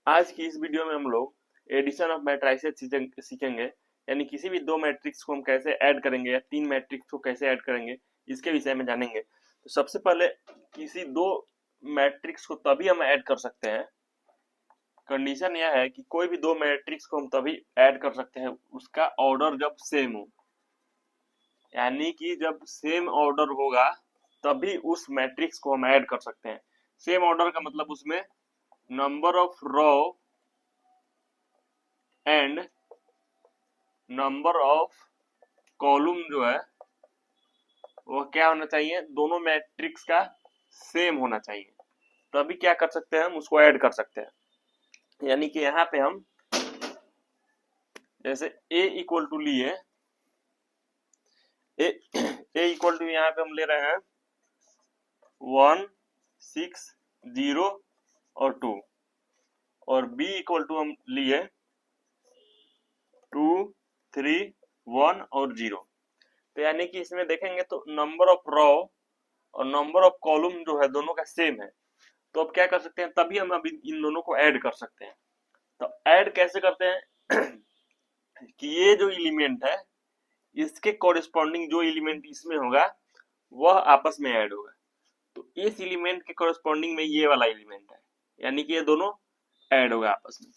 आज की इस वीडियो में हम लोग एडिशन ऑफ मैट्रिसेस सीखेंगे, यानी किसी भी दो मैट्रिक्स को हम कैसे ऐड करेंगे या तीन मैट्रिक्स को कैसे ऐड करेंगे, इसके विषय में जानेंगे। तो सबसे पहले किसी दो मैट्रिक्स को तभी हम ऐड कर सकते हैं, कंडीशन यह है कि कोई भी दो मैट्रिक्स को हम तभी ऐड कर सकते हैं उसका ऑर्डर जब सेम हो, यानी कि जब सेम ऑर्डर होगा तभी उस मैट्रिक्स को हम ऐड कर सकते हैं। सेम ऑर्डर का मतलब उसमें number of row and number of column जो है वो क्या होना चाहिए, दोनों मैट्रिक्स का सेम होना चाहिए, तभी क्या कर सकते हैं, हम उसको ऐड कर सकते हैं। यानी कि यहाँ पे हम जैसे a इक्वल टू लिए, a इक्वल टू यहाँ पे हम ले रहे हैं 1 6 0 और 2, और b इक्वल टू हम लिए 2 3 1 और 0। तो यानी कि इसमें देखेंगे तो नंबर ऑफ रो और नंबर ऑफ कॉलम जो है दोनों का सेम है, तो अब क्या कर सकते हैं, तभी हम अभी इन दोनों को ऐड कर सकते हैं। तो ऐड कैसे करते हैं कि ये जो एलिमेंट है इसके कॉरेस्पॉन्डिंग जो एलिमेंट इसमें होगा वह आपस में ऐड होगा। तो इस एलिमेंट के कॉरेस्पॉन्डिंग में ये वाला एलिमेंट है, यानी कि ये दोनों ऐड होगा आपस में।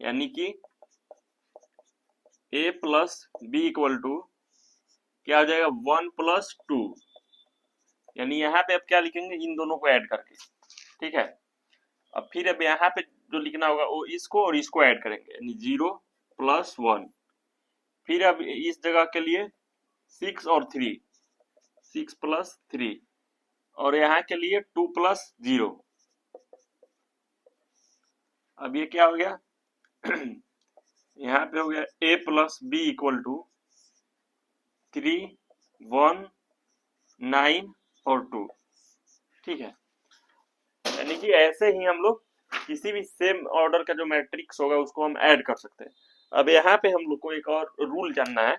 यानी कि a plus B equal to क्या हो जाएगा 1 प्लस 2, यानी यहाँ पे अब क्या लिखेंगे, इन दोनों को ऐड करके, ठीक है। अब फिर अब यहाँ पे जो लिखना होगा वो इसको और इसको ऐड करेंगे, यानी 0 प्लस 1। फिर अब इस जगह के लिए 6 और 3, 6 प्लस 3, और यहाँ के लिए 2 प्लस 0। अब ये क्या हो गया यहाँ पे हो गया a plus B equal to 3 1 9 और 2, ठीक है। यानी कि ऐसे ही हम लोग किसी भी सेम ऑर्डर का जो मैट्रिक्स होगा उसको हम ऐड कर सकते हैं। अब यहाँ पे हम लोग को एक और रूल जानना है,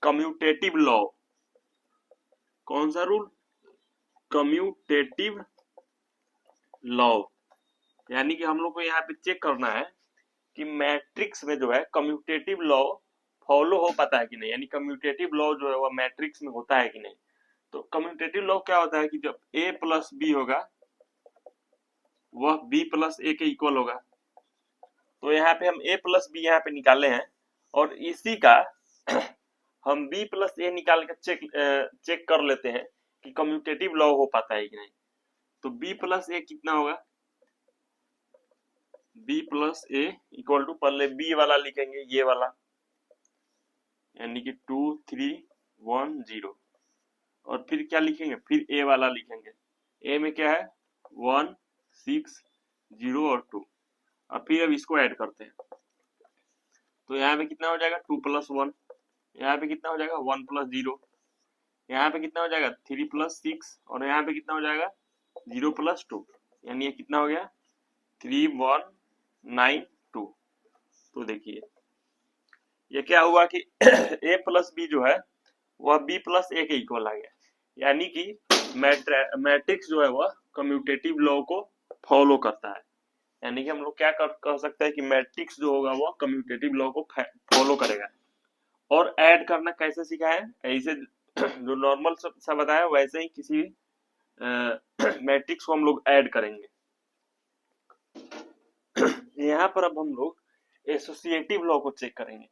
कम्यूटेटिव लॉ। कौन सा रूल? Commutative law. यानी कि हम लोग को यहाँ पे चेक करना है कि मैट्रिक्स में जो है कम्यूटेटिव लॉ फॉलो हो पाता है कि नहीं, यानी कम्यूटेटिव लॉ जो है वह मैट्रिक्स में होता है कि नहीं। तो कम्यूटेटिव लॉ क्या होता है कि जब a प्लस बी होगा वह b प्लस a के इक्वल होगा। तो यहाँ पे हम a प्लस बी यहाँ पे निकाले हैं, और इसी का हम b प्लस a निकाल के चेक कर लेते हैं कि कम्यूटेटिव लॉ हो पाता है कि नहीं। तो b प्लस a कितना होगा, b plus a equal to पहले b वाला लिखेंगे, ये वाला, यानी कि 2 3 1 0, और फिर क्या लिखेंगे, फिर a वाला लिखेंगे। a में क्या है 1 6 0 और 2, और फिर अब इसको ऐड करते हैं। तो यहाँ पे कितना हो जाएगा 2 प्लस 1, यहाँ पे कितना हो जाएगा 1 प्लस 0, यहाँ पे कितना हो जाएगा 3 प्लस 6, और यहाँ पे कितना हो जाएगा 0 प्लस 2, यानी ये कितना हो गया 3 1 9 2। तो देखिए ये क्या हुआ कि a प्लस बी जो है वह b प्लस a के इक्वल आ गया, यानी कि मैट्रिक्स जो है वह कम्यूटेटिव लॉ को फॉलो करता है। यानी कि हम लोग क्या कह सकते हैं कि मैट्रिक्स जो होगा वह कम्यूटेटिव लॉ को फॉलो करेगा। और ऐड करना कैसे सीखा है, ऐसे जो नॉर्मल सा बताया वैसे ही किसी मैट्रिक्स को हम लोग ऐड करेंगे। यहाँ पर अब हम लोग एसोसिएटिव लॉ को चेक करेंगे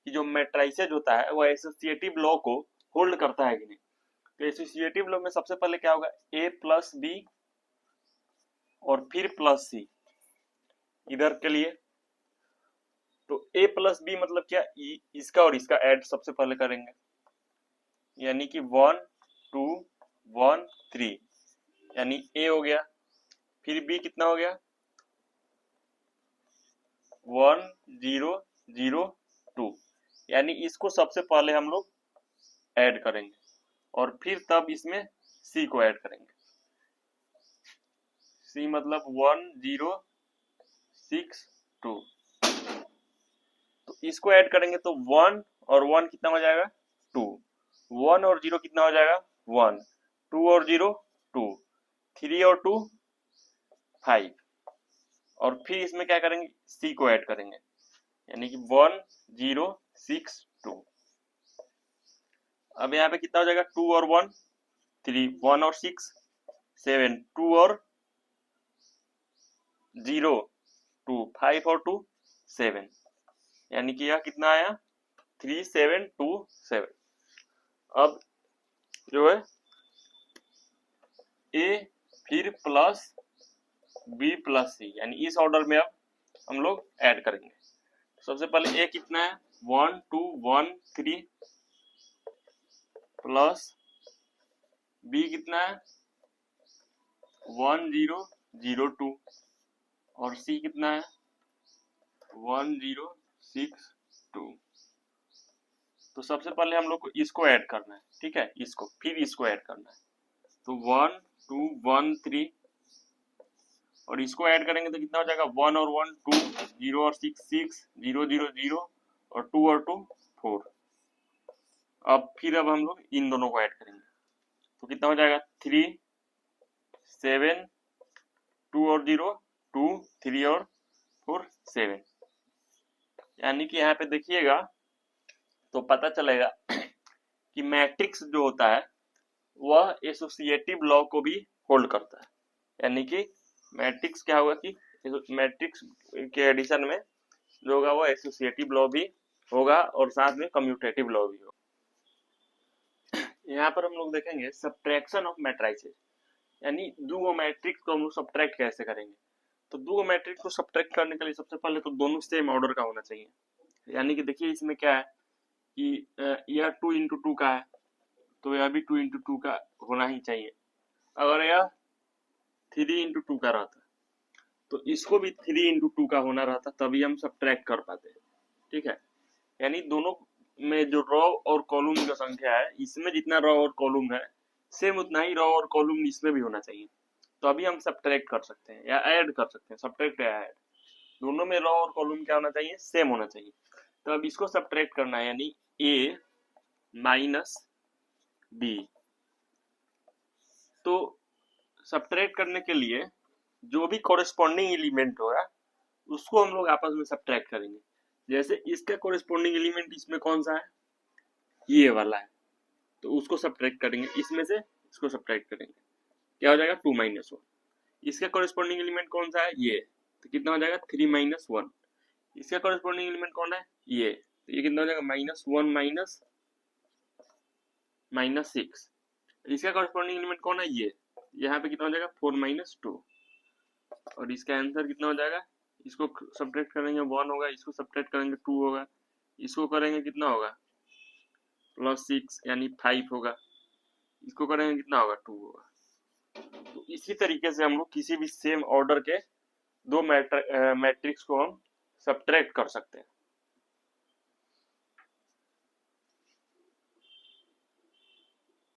कि जो मैट्रिसेज होता है वह एसोसिएटिव लॉ को होल्ड करता है कि नहीं। तो एसोसिएटिव लॉ में सबसे पहले क्या होगा, a प्लस बी और फिर प्लस सी इधर के लिए। तो a प्लस बी मतलब क्या, इसका और इसका ऐड सबसे पहले करेंगे, यानी कि 1 2 1 3, यानी a हो गया, फिर b कितना हो गया 1 0 0 2, यानी इसको सबसे पहले हम लोग ऐड करेंगे और फिर तब इसमें c को ऐड करेंगे। c मतलब 1 0 6 2, तो इसको ऐड करेंगे तो 1 और 1 कितना हो जाएगा 2, 1 और 0 कितना हो जाएगा 1, 2 और 0 2, 3 और 2 5, और फिर इसमें क्या करेंगे, सी को ऐड करेंगे, यानी कि 1 0 6 2। अब यहाँ पे कितना हो जाएगा, 2 और 1 3, 1 और 6 7, 2 और 0 2, 5 और 2 7, यानी कि यह कितना आया 3 7 2 7। अब जो है ए फिर प्लस बी प्लस सी, यानी इस ऑर्डर में अब हम लोग ऐड करेंगे। सबसे पहले ए कितना है 1 2 1 3 प्लस बी कितना है 1 0 0 2 और सी कितना है 1 0 6 2। तो सबसे पहले हम लोग को इसको ऐड करना है, ठीक है, इसको फिर इसको ऐड करना है। तो 1 2 1 3 और इसको ऐड करेंगे तो कितना हो जाएगा 1 और 1 2 0 और 6 6 0 0 0 और 2 और 2 4। अब फिर अब हम लोग इन दोनों को ऐड करेंगे तो कितना हो जाएगा 3 7 2 और 0 2 3 और 4 7। यानी कि यहाँ पे देखिएगा तो पता चलेगा कि मैट्रिक्स जो होता है वह एसोसिएटिव लॉ को भी होल्ड करता है। यानी कि मैट्रिक्स क्या होगा कि मैट्रिक्स के एडिशन में जो होगा वो एसोसिएटिव लॉ भी होगा और साथ में कम्यूटेटिव लॉ भी होगा। यहाँ पर हम लोग देखेंगे सब्ट्रैक्शन ऑफ मैट्रिसेस, यानी दो मैट्रिक्स को हम लोग सब्ट्रैक्ट कैसे करेंगे। तो दो मैट्रिक्स को सब्ट्रैक्ट करने के लिए सबसे पहले तो दोनों सेम ऑर्डर का होना चाहिए। यानी कि देखिए इसमें क्या है कि यह 2 into 2 का है तो यह भी 2 into 2 का होना ही चाहिए। अगर यह 3 into 2 का रहता तो इसको भी 3 into 2 का होना रहता, तभी हम सब्ट्रैक्ट कर पाते हैं, ठीक है। यानी दोनों में जो रो और कॉलम का संख्या है, इसमें जितना रो और कॉलम है सेम उतना ही रो और कॉलम इसमें भी होना चाहिए, तो अभी हम सब्ट्रैक्ट कर सकते हैं या ऐड कर सकते हैं। सब्ट्रैक्ट या ऐड दोनों में रो और कॉलम क्या होना चाहिए, सेम होना चाहिए। तो अब इसको सब्ट्रैक्ट करना है, यानी ए माइनस बी। तो सब्ट्रैक्ट करने के लिए जो भी कोरेस्पॉन्डिंग एलिमेंट होगा उसको हम लोग आपस में सब्ट्रैक्ट करेंगे। जैसे इसका कोरेस्पॉन्डिंग एलिमेंट इसमें कौन सा है, ये वाला है, तो उसको सब्ट्रैक्ट करेंगे, इसमें से इसको सब्ट्रैक्ट करेंगे, क्या हो जाएगा 2 - 1। इसका कोरेस्पॉन्डिंग एलिमेंट कौन सा है, ये, तो कितना हो जाएगा 3 - 1। इसका कोरेस्पॉन्डिंग एलिमेंट कौन है, ये, तो ये कितना हो जाएगा -1 -6। इसका कोरेस्पॉन्डिंग एलिमेंट कौन है, ये, यहाँ पे कितना हो जाएगा 4 - 2। और इसका आंसर कितना हो जाएगा, इसको सब्ट्रैक्ट करेंगे 1 होगा, इसको सब्ट्रैक्ट करेंगे 2 होगा, इसको करेंगे कितना होगा +6 यानी 5 होगा, इसको करेंगे कितना होगा 2 होगा। तो इसी तरीके से हम लोग किसी भी सेम ऑर्डर के दो मैट्रिक्स को हम सब्ट्रैक्ट कर सकते हैं।